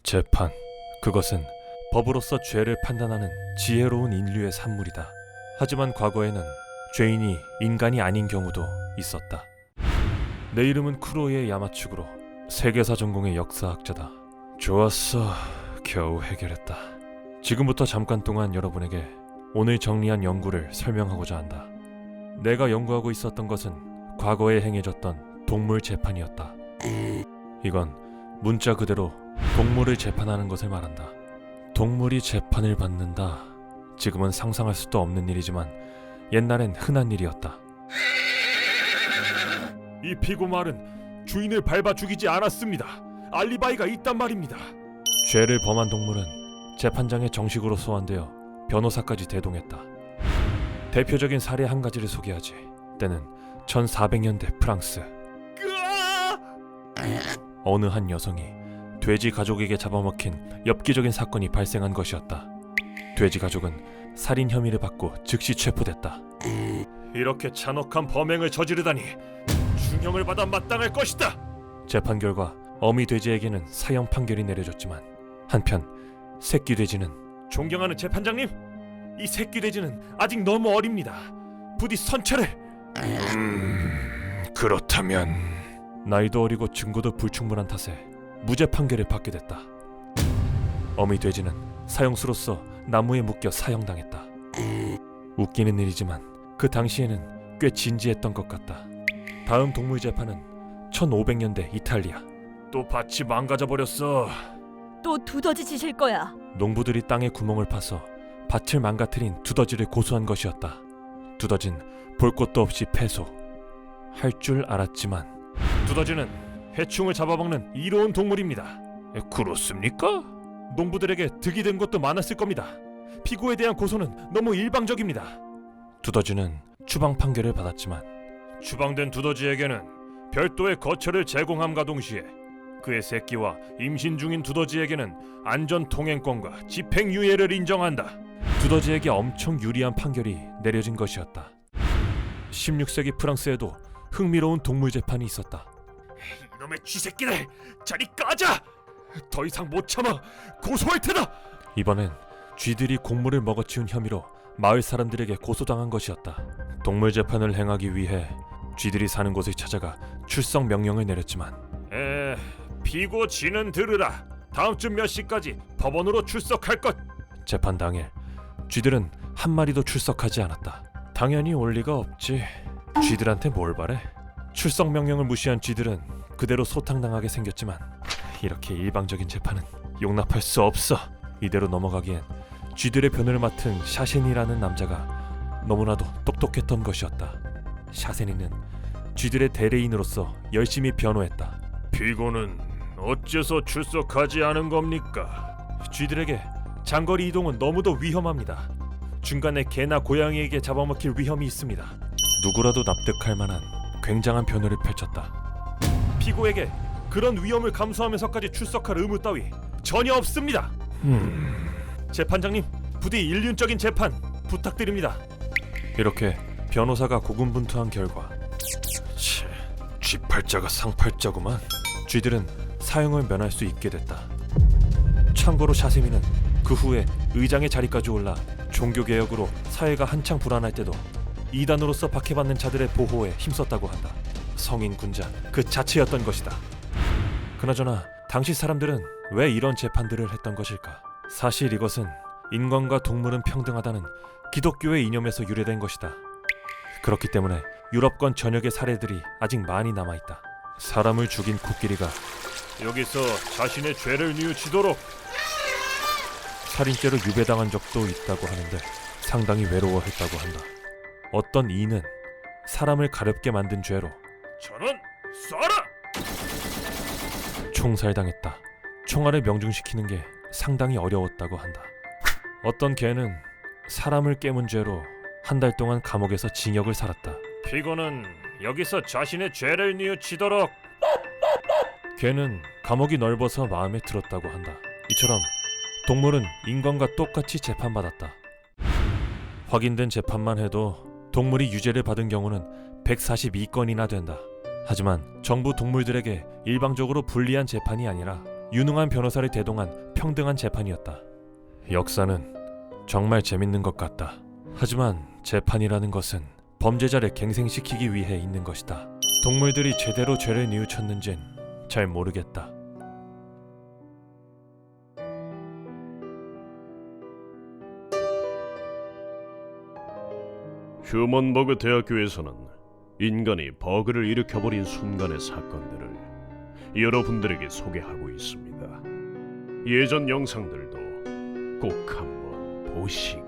재판, 그것은 법으로서 죄를 판단하는 지혜로운 인류의 산물이다. 하지만 과거에는 죄인이 인간이 아닌 경우도 있었다. 내 이름은 쿠로이의 야마츠구로, 세계사 전공의 역사학자다. 좋았어, 겨우 해결했다. 지금부터 잠깐 동안 여러분에게 오늘 정리한 연구를 설명하고자 한다. 내가 연구하고 있었던 것은 과거에 행해졌던 동물 재판이었다. 이건 문자 그대로 동물을 재판하는 것을 말한다. 동물이 재판을 받는다. 지금은 상상할 수도 없는 일이지만 옛날엔 흔한 일이었다. 이 피고 말은 주인을 밟아 죽이지 않았습니다. 알리바이가 있단 말입니다. 죄를 범한 동물은 재판장에 정식으로 소환되어 변호사까지 대동했다. 대표적인 사례 한 가지를 소개하지. 때는 1400년대 프랑스. 어느 한 여성이 돼지 가족에게 잡아먹힌 엽기적인 사건이 발생한 것이었다. 돼지 가족은 살인 혐의를 받고 즉시 체포됐다. 이렇게 잔혹한 범행을 저지르다니 중형을 받아 마땅할 것이다. 재판 결과 어미 돼지에게는 사형 판결이 내려졌지만 한편 새끼 돼지는, 존경하는 재판장님, 이 새끼 돼지는 아직 너무 어립니다. 부디 선처를. 그렇다면 나이도 어리고 증거도 불충분한 탓에 무죄 판결을 받게 됐다. 어미 돼지는 사형수로서 나무에 묶여 사형당했다. 웃기는 일이지만 그 당시에는 꽤 진지했던 것 같다. 다음 동물 재판은 1500년대 이탈리아. 또 밭이 망가져버렸어. 또 두더지 지실 거야. 농부들이 땅에 구멍을 파서 밭을 망가뜨린 두더지를 고소한 것이었다. 두더진 볼 것도 없이 패소. 할 줄 알았지만 두더지는 해충을 잡아먹는 이로운 동물입니다. 그렇습니까? 농부들에게 득이 된 것도 많았을 겁니다. 피고에 대한 고소는 너무 일방적입니다. 두더지는 추방 판결을 받았지만 추방된 두더지에게는 별도의 거처를 제공함과 동시에 그의 새끼와 임신 중인 두더지에게는 안전 통행권과 집행유예를 인정한다. 두더지에게 엄청 유리한 판결이 내려진 것이었다. 16세기 프랑스에도 흥미로운 동물 재판이 있었다. 이놈의 쥐새끼들, 자리 까자! 더 이상 못 참아, 고소할 테다! 이번엔 쥐들이 곡물을 먹어치운 혐의로 마을 사람들에게 고소당한 것이었다. 동물 재판을 행하기 위해 쥐들이 사는 곳을 찾아가 출석 명령을 내렸지만 피고 쥐는 들으라. 다음 주 몇 시까지 법원으로 출석할 것. 재판 당일 쥐들은 한 마리도 출석하지 않았다. 당연히 올 리가 없지. 쥐들한테 뭘 바래? 출석 명령을 무시한 쥐들은 그대로 소탕당하게 생겼지만 이렇게 일방적인 재판은 용납할 수 없어. 이대로 넘어가기엔 쥐들의 변을 맡은 샤센이라는 남자가 너무나도 똑똑했던 것이었다. 샤센이는 쥐들의 대리인으로서 열심히 변호했다. 피고는 어째서 출석하지 않은 겁니까? 쥐들에게 장거리 이동은 너무도 위험합니다. 중간에 개나 고양이에게 잡아먹힐 위험이 있습니다. 누구라도 납득할 만한 굉장한 변호를 펼쳤다. 피고에게 그런 위험을 감수하면서까지 출석할 의무 따위 전혀 없습니다. 재판장님, 부디 일륜적인 재판 부탁드립니다. 이렇게 변호사가 고군분투한 결과 쥐팔자가 상팔자구만. 쥐들은 사형을 면할 수 있게 됐다. 참고로 샤세미는 그 후에 의장의 자리까지 올라 종교개혁으로 사회가 한창 불안할 때도 이단으로서 박해받는 자들의 보호에 힘썼다고 한다. 성인 군자 그 자체였던 것이다. 그나저나 당시 사람들은 왜 이런 재판들을 했던 것일까? 사실 이것은 인간과 동물은 평등하다는 기독교의 이념에서 유래된 것이다. 그렇기 때문에 유럽권 전역의 사례들이 아직 많이 남아있다. 사람을 죽인 코끼리가 여기서 자신의 죄를 뉘우치도록 살인죄로 유배당한 적도 있다고 하는데 상당히 외로워했다고 한다. 어떤 이는 사람을 가렵게 만든 죄로 저는 쏴라! 총살당했다. 총알을 명중시키는 게 상당히 어려웠다고 한다. 어떤 개는 사람을 깨문 죄로 한 달 동안 감옥에서 징역을 살았다. 피고는 여기서 자신의 죄를 뉘우치도록. 개는 감옥이 넓어서 마음에 들었다고 한다. 이처럼 동물은 인간과 똑같이 재판받았다. 확인된 재판만 해도 동물이 유죄를 받은 경우는 142건이나 된다. 하지만 정부 동물들에게 일방적으로 불리한 재판이 아니라 유능한 변호사를 대동한 평등한 재판이었다. 역사는 정말 재밌는 것 같다. 하지만 재판이라는 것은 범죄자를 갱생시키기 위해 있는 것이다. 동물들이 제대로 죄를 뉘우쳤는진 잘 모르겠다. 휴먼버그 대학교에서는 인간이 버그를 일으켜버린 순간의 사건들을 여러분들에게 소개하고 있습니다. 예전 영상들도 꼭 한번 보시고